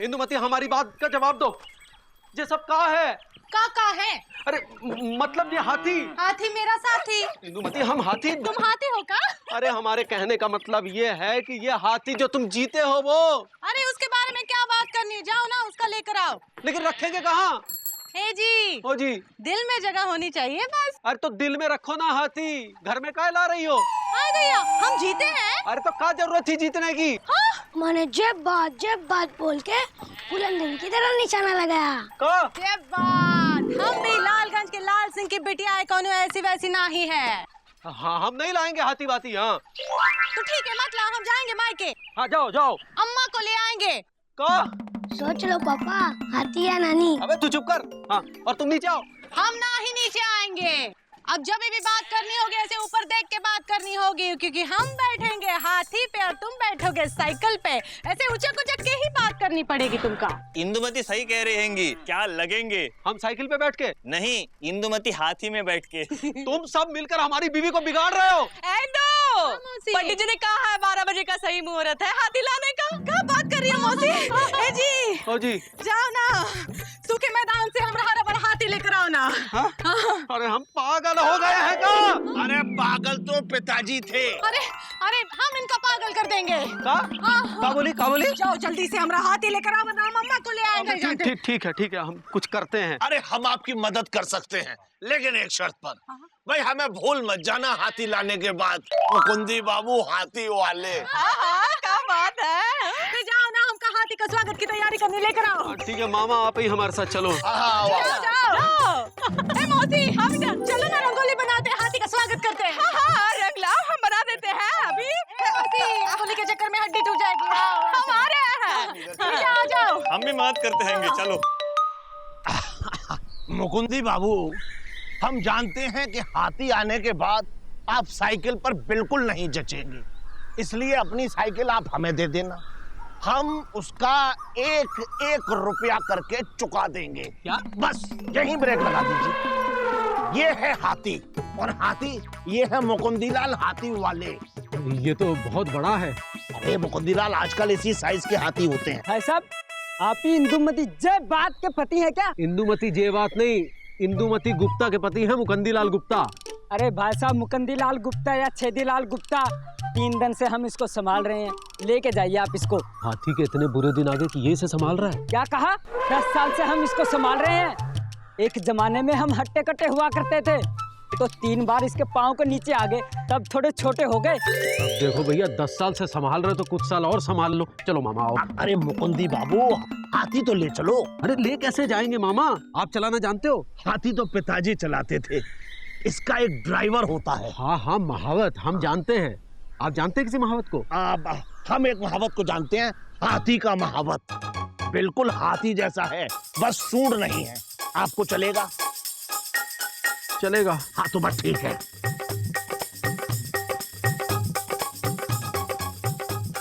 इंदुमती हमारी बात का जवाब दो। ये सब का है? का है? अरे मतलब ये हाथी। हाथी मेरा साथी। इंदुमती हम हाथी। तुम हाथी हो का? अरे हमारे कहने का मतलब ये है कि ये हाथी जो तुम जीते हो वो। अरे उसके बारे में क्या बात करनी है, जाओ ना उसका लेकर आओ। लेकिन रखेंगे कहाँ? हे जी, ओ जी, दिल में जगह होनी चाहिए बस। अरे तो दिल में रखो ना हाथी, घर में काहे ला रही हो? आ गया, हम जीते हैं। अरे तो क्या जरूरत थी जीतने की? मैंने जब बात बोल के बुलंदन की तरह निशाना लगाया। ये बात, हम भी लालगंज के लाल सिंह की बिटिया है, कौन ऐसी वैसी नहीं है। हाँ हम नहीं लाएंगे हाथी वाती। हाँ तो ठीक है मत लाओ, हम जाएंगे मायके। हाँ जाओ जाओ। अम्मा को ले आएंगे। का? सोच लो पापा, हाथी या नानी। अबे तू चुप कर। हाँ और तुम नीचे आओ। हम ना ही नीचे आएंगे। अब जब भी बात करनी होगी ऐसे ऊपर देख के बात करनी होगी, क्योंकि हम बैठेंगे हाथी पे और तुम बैठोगे साइकिल पे। ऐसे उचक उचक के ही बात करनी पड़ेगी तुमका। इंदुमती सही कह रही हैंगी, क्या लगेंगे? हम साइकिल पे बैठ के नहीं, इंदुमती हाथी में बैठ के। तुम सब मिलकर हमारी बीवी को बिगाड़ रहे हो। पंडित जी ने कहा है 12 बजे का सही मुहूर्त है हाथी लाने का। क्या बात कर रही है मौसी? ए जी, ओ जी, जाओ ना सूखे मैदान से हमरा हरा भरा हाथी लेकर आओ ना। हाँ? अरे हम पागल हो गए हैं का? अरे पागल तो पिताजी थे। अरे अरे हम इनका पागल कर देंगे। का बोली? जाओ जल्दी से हमरा हाथी लेकर आओ, वरना मम्मा को ले आएंगे। ठीक है हम कुछ करते हैं। अरे हम आपकी मदद कर सकते हैं, लेकिन एक शर्त पर। भाई हमें भूल मत जाना हाथी लाने के बाद। मुकुंदी बाबू हाथी वाले। क्या बात है? तो जाओ ना, हमका हाथी का स्वागत की तैयारी करने लेकर आओ। ठीक है मामा, आप ही हमारे साथ चलो। जाओ। ए मौसी, हम चलो ना रंगोली बनाते हैं, हाथी का स्वागत करते हैं। रंग लाओ, हम बना देते हैं अभी। मौसी, रंगोली के चक्कर में हड्डी टूट जाएगी। हम आ रहे हैं। आ जाओ। हम भी मदद करते हैंगे, चलो। मुकुंदी बाबू, हम जानते हैं कि हाथी आने के बाद आप साइकिल पर बिल्कुल नहीं जचेंगे, इसलिए अपनी साइकिल आप हमें दे देना। हम उसका एक रुपया करके चुका देंगे। क्या? बस यहीं ब्रेक लगा दीजिए। ये है हाथी, और हाथी ये है मुकुंदीलाल हाथी वाले। ये तो बहुत बड़ा है। अरे मुकुंदीलाल, आजकल इसी साइज के हाथी होते हैं। भाई साहब, आप ही इंदुमती जय बात के पति हैं क्या? इंदुमती जय बात नहीं, इंदुमती गुप्ता के पति हैं मुकुंदीलाल गुप्ता। अरे भाई साहब, मुकुंदीलाल गुप्ता या छेदीलाल गुप्ता, 3 दिन से हम इसको संभाल रहे हैं। लेके जाइए आप इसको। हाथी के इतने बुरे दिन आगे कि ये इसे संभाल रहा है। क्या कहा? 10 साल से हम इसको संभाल रहे हैं। एक जमाने में हम हट्टे कट्टे हुआ करते थे, तो 3 बार इसके पाँव के नीचे आ गए, तब थोड़े छोटे हो गए। अब देखो भैया, 10 साल से संभाल रहे तो कुछ साल और संभाल लो। चलो मामा आओ। अरे मुकुंदी बाबू, हाथी तो ले चलो। अरे ले कैसे जाएंगे मामा, आप चलाना जानते हो? हाथी तो पिताजी चलाते थे, इसका एक ड्राइवर होता है। हाँ महावत, हम जानते हैं। आप जानते हैं किसी महावत को? हम एक महावत को जानते हैं, हाथी का महावत। बिल्कुल हाथी जैसा है, बस सूंड नहीं है। आपको चलेगा? चलेगा। हाँ तो बस ठीक है।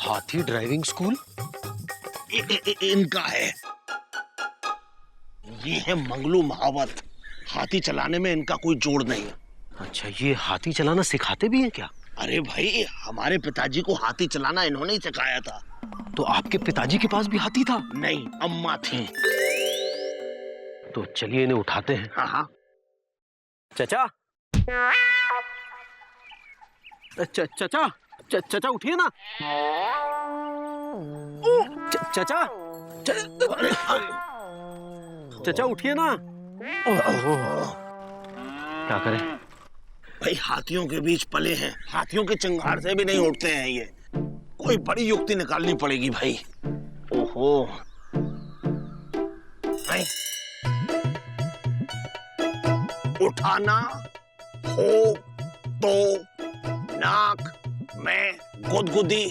हाथी ड्राइविंग स्कूल इनका है। ये है मंगलू महावत। हाथी चलाने में इनका कोई जोड़ नहीं है। अच्छा, ये हाथी चलाना सिखाते भी हैं क्या? अरे भाई, हमारे पिताजी को हाथी चलाना इन्होंने ही सिखाया था। तो आपके पिताजी के पास भी हाथी था? नहीं, अम्मा थी। तो चलिए इन्हें उठाते हैं। हाँ। चचा, चचा उठिए ना। चचा उठिए ना। क्या करें भाई, हाथियों के बीच पले हैं, हाथियों के चिंगार से भी नहीं उठते हैं ये। कोई बड़ी युक्ति निकालनी पड़ेगी भाई। ओहो, उठाना हो तो नाक में गुदगुदी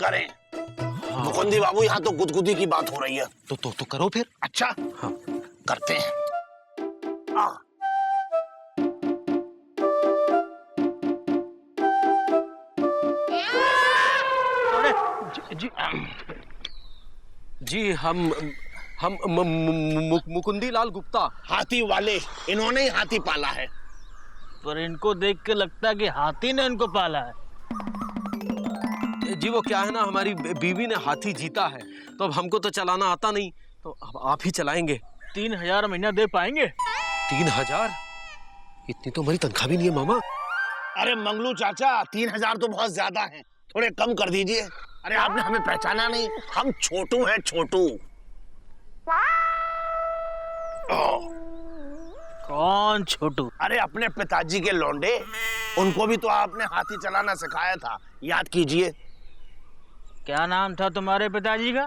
करें। मुकुंदी बाबू, यहाँ तो गुदगुदी की बात हो रही है। तो करो फिर। अच्छा, हाँ करते हैं। जी हम मुकुंदीलाल गुप्ता, हाथी वाले। इन्होंने ही हाथी पाला है। पर इनको देख के लगता है कि हाथी ने इनको पाला है। जी वो क्या है ना, हमारी बीवी ने हाथी जीता है, तो अब हमको तो चलाना आता नहीं, तो अब आप ही चलाएंगे। 3000 महीना दे पाएंगे? 3000? इतनी तो हमारी तनख्वाह भी नहीं है मामा। अरे मंगलू चाचा, 3000 तो बहुत ज्यादा है, थोड़े कम कर दीजिए। अरे आपने हमें पहचाना नहीं, हम छोटू हैं, छोटू। कौन छोटू? अरे अपने पिताजी के लौंडे, उनको भी तो आपने हाथी चलाना सिखाया था, याद कीजिए। क्या नाम था तुम्हारे पिताजी का?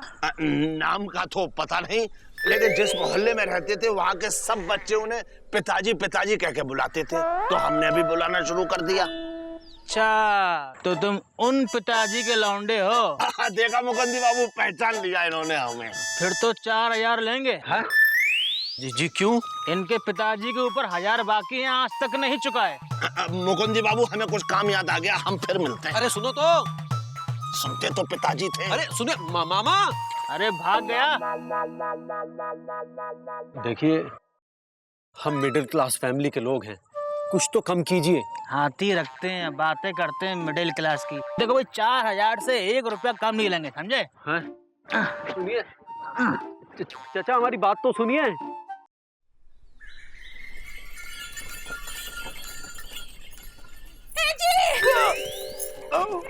नाम का तो पता नहीं, लेकिन जिस मोहल्ले में रहते थे वहाँ के सब बच्चे उन्हें पिताजी पिताजी कह के बुलाते थे, तो हमने भी बुलाना शुरू कर दिया। अच्छा, तो तुम उन पिताजी के लौंडे हो? देखा मुकंदी बाबू, पहचान लिया इन्होंने हमें। फिर तो 4000 लेंगे। है? जी क्यों? इनके पिताजी के ऊपर 1000 बाकी हैं, आज तक नहीं चुकाए। मुकुंदी बाबू, हमें कुछ काम याद आ गया, हम फिर मिलते हैं। अरे सुनो तो। सुनते तो पिताजी थे। अरे सुनिए मामा। अरे भाग गया। देखिए, हम मिडिल क्लास फैमिली के लोग हैं, कुछ तो कम कीजिए। हाथी रखते हैं, बातें करते हैं मिडिल क्लास की। देखो भाई, 4000 से 1 रुपया कम नहीं लेंगे, समझे? हैं? सुनिए चाचा, हमारी बात तो सुनिए।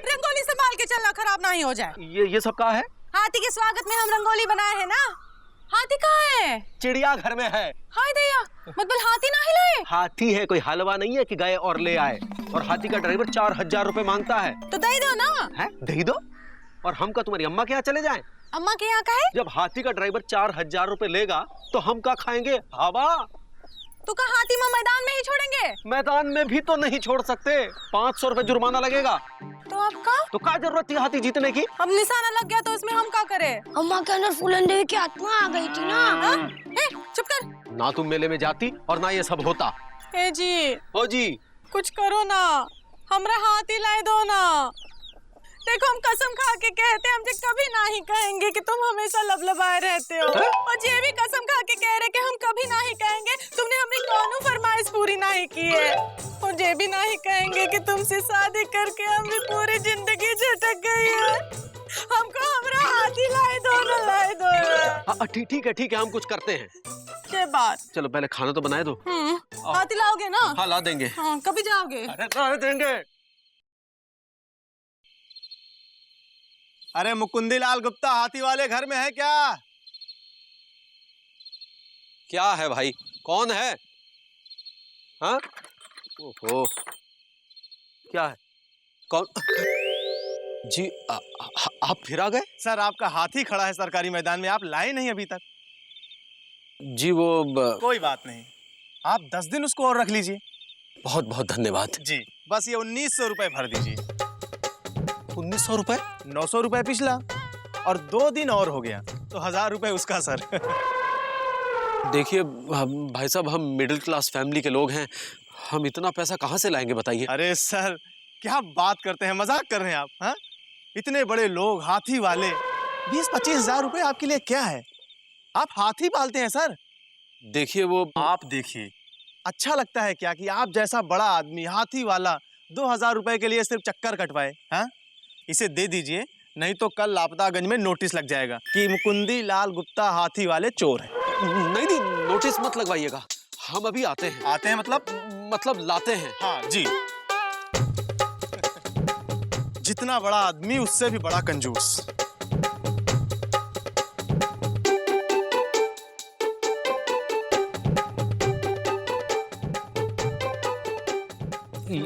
रंगोली संभाल के चलना, खराब ना ही हो जाए। ये सब कहाँ है? हाथी के स्वागत में हम रंगोली बनाए हैं ना। हाथी कहाँ है? चिड़िया घर में है। हाय दैया, मतलब हाथी ना हिलाए। हाथी है, कोई हलवा नहीं है कि गए और ले आए। और हाथी का ड्राइवर 4000 रुपए मांगता है। तो दे दो ना। है? दे दो। और हम का तुम्हारी अम्मा के यहाँ चले जाएं? अम्मा के यहाँ का है? जब हाथी का ड्राइवर 4000 रुपए लेगा तो हम क्या खाएंगे? हवा। तो का हाथी में मैदान में ही छोड़ेंगे? मैदान में भी तो नहीं छोड़ सकते, 500 रुपए जुर्माना लगेगा। तो अब का? तो क्या जरूरत थी हाथी जीतने की? अब निशाना लग गया तो उसमें हम क्या करें? अम्मा के अंदर फूलन देवी की आत्मा आ गई थी ना। हाँ? ए, चुप कर। ना तुम मेले में जाती और ना ये सब होता। ए जी, हो जी, कुछ करो ना, हमरा हाथी लाए दो ना। देखो, हम कसम खा के कहते हैं, हमसे कभी ना ही कहेंगे कि तुम हमेशा लबलबाए रहते हो। और ये भी कसम खा के कह रहे कि हम कभी ना ही कहेंगे तुमने अपनी कौनो फरमाइश पूरी नहीं की है। और ये भी ना ही कहेंगे कि तुमसे शादी करके हमें पूरी जिंदगी झटक गई है। हमको हमरा हाथी लाए दो ना, लाए दो ना। ठीक है, हम कुछ करते हैं। ये बात। चलो पहले खाना तो बनाए दो। हाथी लाओगे ना? हाँ, ला देंगे। हाँ, कभी जाओगे? अरे ला देंगे। अरे मुकुंदी लाल गुप्ता हाथी वाले घर में है क्या? क्या है भाई, कौन है? हाँ? ओहो, क्या है? कौन? जी आप फिर आ गए? सर, आपका हाथी खड़ा है सरकारी मैदान में, आप लाए नहीं अभी तक। जी वो कोई बात नहीं, आप 10 दिन उसको और रख लीजिए। बहुत बहुत धन्यवाद जी, बस ये 1900 रुपए भर दीजिए। 1900 रुपए? 900 रुपए पिछला और 2 दिन और हो गया तो 1000 रुपए उसका सर। देखिए भाई साहब, हम मिडिल क्लास फैमिली के लोग हैं, हम इतना पैसा कहाँ से लाएंगे बताइए? अरे सर, क्या बात करते हैं, मजाक कर रहे हैं आप? हाँ, इतने बड़े लोग, हाथी वाले, 20-25 हजार रुपए आपके लिए क्या है? आप हाथी पालते हैं सर। देखिए वो आप देखिए, अच्छा लगता है क्या कि आप जैसा बड़ा आदमी हाथी वाला 2000 रुपए के लिए सिर्फ चक्कर कटवाए? हाँ, इसे दे दीजिए, नहीं तो कल लापतागंज में नोटिस लग जाएगा कि मुकुंदी लाल गुप्ता हाथी वाले चोर हैं। नहीं, नोटिस मत लगवाइएगा, हम अभी आते हैं। आते हैं मतलब लाते हैं। हाँ जी। जितना बड़ा आदमी उससे भी बड़ा कंजूस।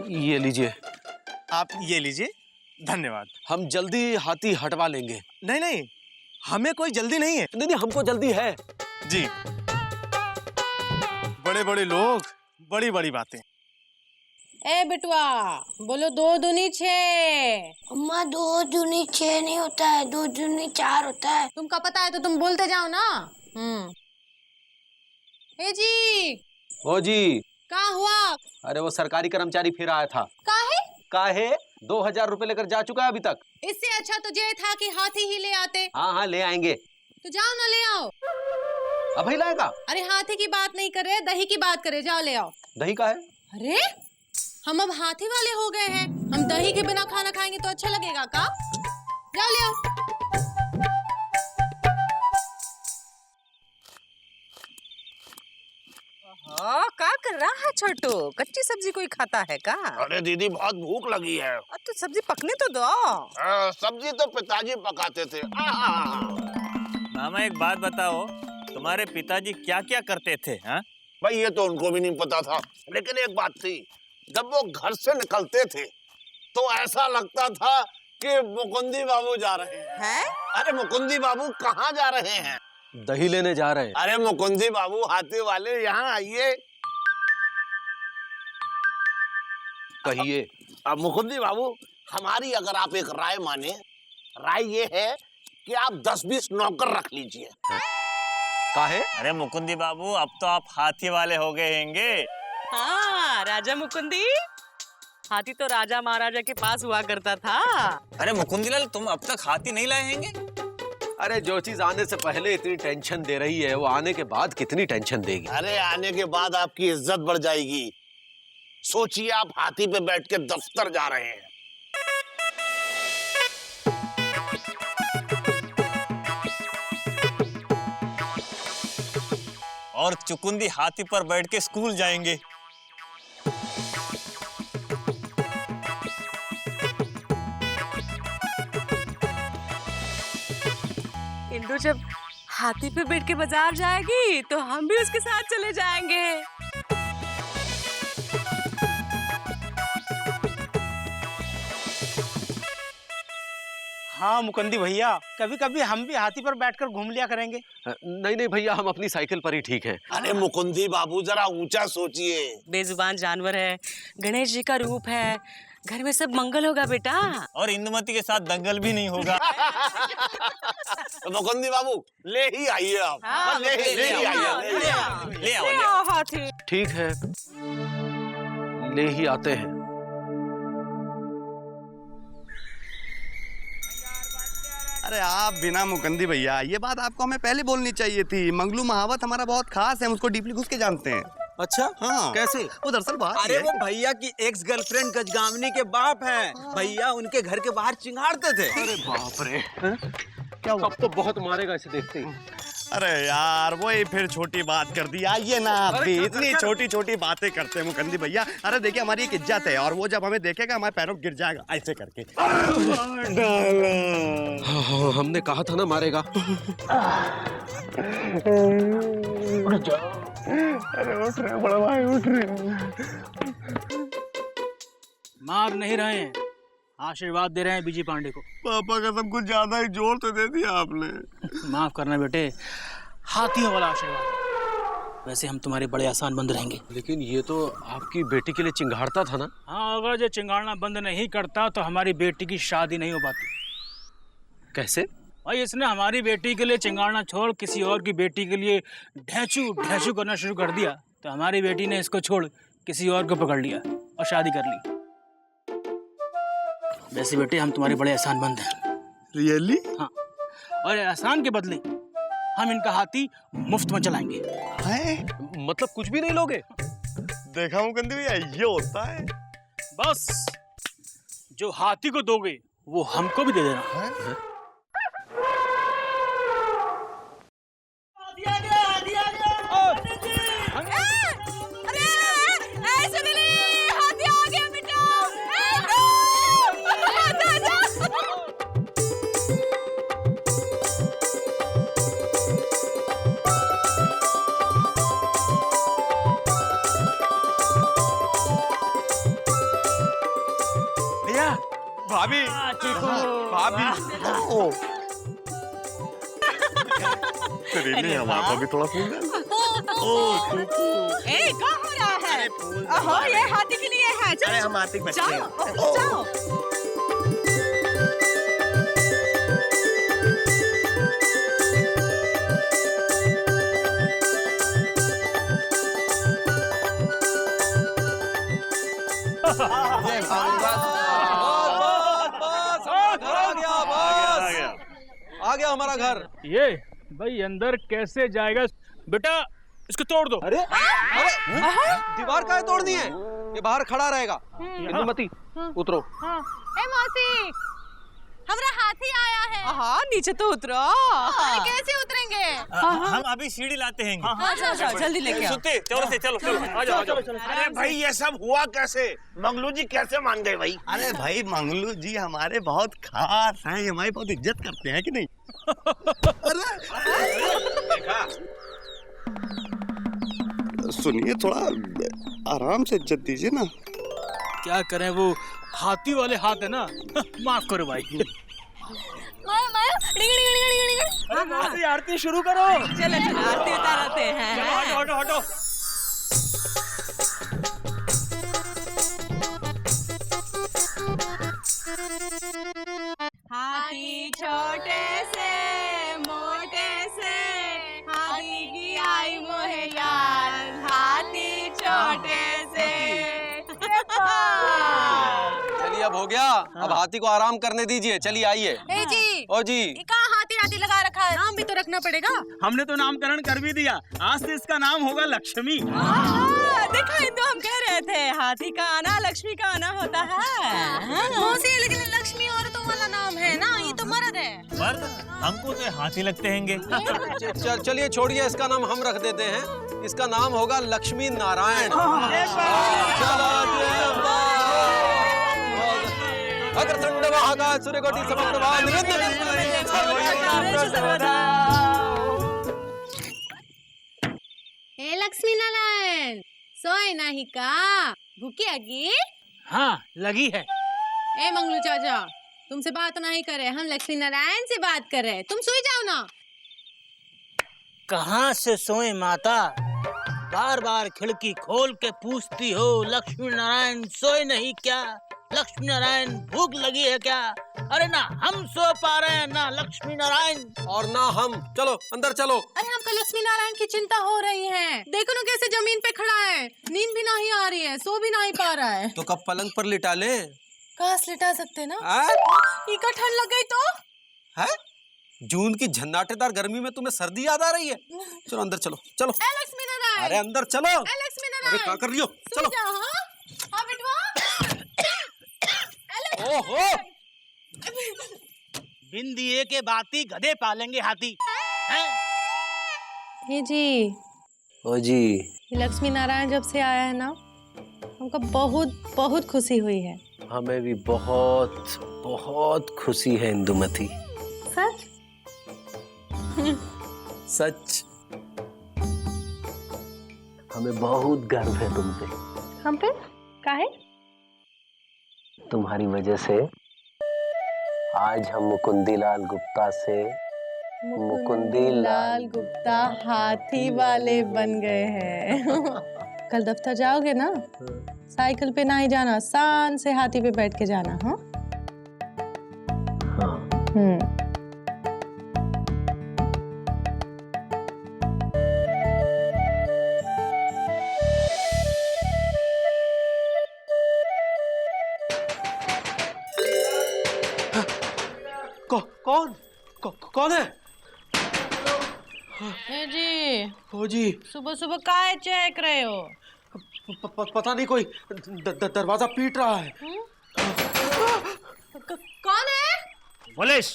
ये लीजिए। आप ये लीजिए, धन्यवाद। हम जल्दी हाथी हटवा लेंगे। नहीं, हमें कोई जल्दी नहीं है। नहीं, हमको जल्दी है जी। बड़े बड़े लोग, बड़ी बड़ी बातें। ए बिटुआ, बोलो 2 दूनी 6। अम्मा 2 दूनी 6 नहीं होता है, 2 दूनी 4 होता है। तुमका पता है तो तुम बोलते जाओ ना। ए जी। हो जी। क्या हुआ? अरे वो सरकारी कर्मचारी फिर आया था। काहे 2000 रुपए लेकर जा चुका है अभी तक। इससे अच्छा तो ये था कि हाथी ही ले आते। हाँ, ले आएंगे। तो जाओ ना, ले आओ। अब ही लाएगा? अरे हाथी की बात नहीं कर रहे, दही की बात करे, जाओ ले आओ। दही का है? अरे हम अब हाथी वाले हो गए हैं, हम दही के बिना खाना खाएंगे तो अच्छा लगेगा का? जाओ ले आओ। क्या कर रहा है छोटू? कच्ची सब्जी कोई खाता है का? अरे दीदी बहुत भूख लगी है। तो सब्जी पकने तो दो। सब्जी तो पिताजी पकाते थे। मामा एक बात बताओ, तुम्हारे पिताजी क्या क्या करते थे? हाँ भाई ये तो उनको भी नहीं पता था, लेकिन एक बात थी, जब वो घर से निकलते थे तो ऐसा लगता था कि मुकुंदी बाबू जा रहे हैं। अरे मुकुंदी बाबू कहाँ जा रहे हैं? दही लेने जा रहे हैं। अरे मुकुंदी बाबू हाथी वाले यहाँ आइए। कहिए। अब मुकुंदी बाबू, हमारी अगर आप एक राय माने, राय ये है कि आप 10-20 नौकर रख लीजिए। काहे? अरे मुकुंदी बाबू, अब तो आप हाथी वाले हो गए होंगे। हाँ, राजा मुकुंदी। हाथी तो राजा महाराजा के पास हुआ करता था। अरे मुकुंदी लाल, तुम अब तक हाथी नहीं लाए होंगे? अरे जो चीज आने से पहले इतनी टेंशन दे रही है, वो आने के बाद कितनी टेंशन देगी। अरे आने के बाद आपकी इज्जत बढ़ जाएगी। सोचिए आप हाथी पे बैठ के दफ्तर जा रहे हैं। और चुकुंदी हाथी पर बैठ के स्कूल जाएंगे। इंदु जब हाथी पे बैठ के बाजार जाएगी तो हम भी उसके साथ चले जाएंगे। हाँ मुकुंदी भैया, कभी कभी हम भी हाथी पर बैठकर घूम लिया करेंगे। नहीं नहीं भैया, हम अपनी साइकिल पर ही ठीक हैं। अरे मुकुंदी बाबू जरा ऊंचा सोचिए। बेजुबान जानवर है, गणेश जी का रूप है, घर में सब मंगल होगा बेटा। और इंदुमती के साथ दंगल भी नहीं होगा। तो मुकुंदी बाबू ले ही आइए आप। हाँ, ले ही आइए। ले आओ। हाथी। ठीक है, ले ही आते हैं। अरे आप बिना मुकुंदी भैया, ये बात आपको हमें पहले बोलनी चाहिए थी। मंगलू महावत हमारा बहुत खास है, हम उसको डीपली घुस के जानते हैं। अच्छा, हाँ कैसे? वो दरअसल बात अरे ये है वो भैया की एक्स गर्लफ्रेंड गजगामिनी के बाप हैं। भैया उनके घर के बाहर चिंगाड़ते थे। अरे बाप रे, क्या हुआ? अब तो बहुत मारेगा इसे देखते ही। अरे यार वही फिर छोटी बात कर दी। आइए ना आप भी, इतनी छोटी छोटी बातें करते हैं मुकुंदी भैया। अरे देखिए हमारी एक इज्जत है, और वो जब हमें देखेगा हमारे पैरों गिर जाएगा ऐसे करके। हाँ, हमने कहा था ना मारेगा। अरे उठ रहे बड़ा भाई, उठ रहे। मार नहीं रहे हैं, आशीर्वाद दे रहे हैं बीजी पांडे को। पापा का सब कुछ ज्यादा ही जोर तो दे दिया आपने। माफ करना बेटे, हाथियों वाला आशीर्वाद। वैसे हम तुम्हारे बड़े आसान बंद रहेंगे। लेकिन ये तो आपकी बेटी के लिए चिंगाड़ता था ना। हाँ, अगर जो चिंगाड़ना बंद नहीं करता तो हमारी बेटी की शादी नहीं हो पाती। कैसे? भाई इसने हमारी बेटी के लिए चिंगाड़ना छोड़ किसी और की बेटी के लिए ढैचू ढैचू करना शुरू कर दिया, तो हमारी बेटी ने इसको छोड़ किसी और को पकड़ लिया और शादी कर ली। वैसे बेटे हम तुम्हारे बड़े एहसान मंद हैं। रियली? हाँ, और एहसान के बदले हम इनका हाथी मुफ्त में चलाएंगे। मतलब कुछ भी नहीं लोगे? देखा मुकुंदी भैया, ये होता है। बस जो हाथी को दोगे वो हमको भी दे देना। भैया, भाभी, भाभी। ओ तेरे हमारा भी थोड़ा फूल दे। ए, क्या हो रहा है? ओहो, ये हाथी के लिए है। अरे हम हाथी बच्चे हैं। जाओ, जाओ। आ गया हमारा घर। ये भाई अंदर कैसे जाएगा बेटा? इसको तोड़ दो। अरे दीवार काहे तोड़ दी है? ये बाहर खड़ा रहेगा। इंदुमती उतरो। ए मौसी, हमारा हाथी आया है। हाँ नीचे तो उतरो। अरे कैसे उतरेंगे? हम अभी सीढ़ी लाते हैं। अच्छा जल्दी लेके आओ। सुते चलो आ जाओ। अरे भाई ये सब हुआ कैसे? मंगलू जी कैसे मान गए भाई? अरे भाई मंगलू जी हमारे बहुत खास हैं, हमारी बहुत इज्जत करते हैं कि नहीं? सुनिए थोड़ा आराम से इज्जत दीजिए ना। क्या करें, वो हाथी वाले हाथ है ना। माफ करो भाई। आरती शुरू करो। चलो आरती उतारते हैं। हटो। हाथी छोटे से मोटे से, हाथी की आई मोहे यार, हाथी छोटे से। चलिए अब हो गया, अब हाथी को आराम करने दीजिए। चलिए आइए। ए जी, ओ जी, ये कहाँ हाथी लगा रखा है? नाम भी तो रखना पड़ेगा। हमने तो नामकरण कर भी दिया, आज से इसका नाम होगा लक्ष्मी। देखा ही तो हम कह रहे थे, हाथी का आना लक्ष्मी का आना होता है। मौसी लेकिन लक्ष्मी औरतों वाला नाम है ना, ये तो मर्द है। मर्द? हमको तो हाथी लगते हैंगे। चलिए छोड़िए, इसका नाम हम रख देते हैं। इसका नाम होगा लक्ष्मी नारायण। अग्रचंड महाकाय सूर्यकोटि समप्रभा हे लक्ष्मी नारायण, सोए नहीं का? भूखी आगी? हाँ लगी है। ए मंगलू चाचा, तुमसे बात नहीं करे, हम लक्ष्मी नारायण से बात कर रहे। तुम सोई जाओ ना। कहाँ से सोए माता? बार बार खिड़की खोल के पूछती हो लक्ष्मी नारायण सोए नहीं क्या? लक्ष्मी नारायण भूख लगी है क्या? अरे ना हम सो पा रहे हैं ना लक्ष्मी नारायण और ना हम। चलो अंदर चलो। अरे हमको लक्ष्मी नारायण की चिंता हो रही है। देखो ना कैसे जमीन पे खड़ा है, नींद भी नहीं आ रही है, सो भी नहीं पा रहा है। तो कब पलंग पर लिटा ले? कहाँ से लिटा सकते ना? इका ठंड लग गई तो? है? जून की झन्नाटेदार गर्मी में तुम्हें सर्दी याद आ रही है? चलो अंदर चलो। चलो लक्ष्मी नारायण, अरे अंदर चलो। लक्ष्मी अरे नारायण, क्या कर रही हो? चलो। हाँ बिटवा। ओहो, बिन दिए के बाती गधे पालेंगे हाथी हैं? ये जी, ओ जी, लक्ष्मी नारायण जब से आया है ना, हमको बहुत बहुत खुशी हुई है। हमें भी बहुत बहुत खुशी है इंदुमती। सच? सच, हमें बहुत गर्व है तुम पे। हम पे? काहे? तुम्हारी वजह से आज हम मुकुंदीलाल गुप्ता से मुकुंदीलाल गुप्ता हाथी वाले बन गए हैं। कल दफ्तर जाओगे ना, साइकिल पे ना ही जाना, शान से हाथी पे बैठ के जाना। हाँ? कौन है? जी, ओ जी, सुबह सुबह काहे चेक रहे हो? पता नहीं, कोई दरवाजा पीट रहा है। कौन है? पुलिस।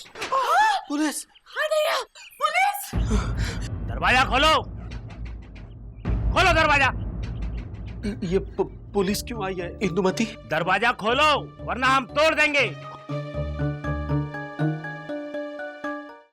पुलिस? हाँ भैया, पुलिस! दरवाजा खोलो, खोलो दरवाजा। ये पुलिस क्यों आई है इंदुमती? दरवाजा खोलो वरना हम तोड़ देंगे।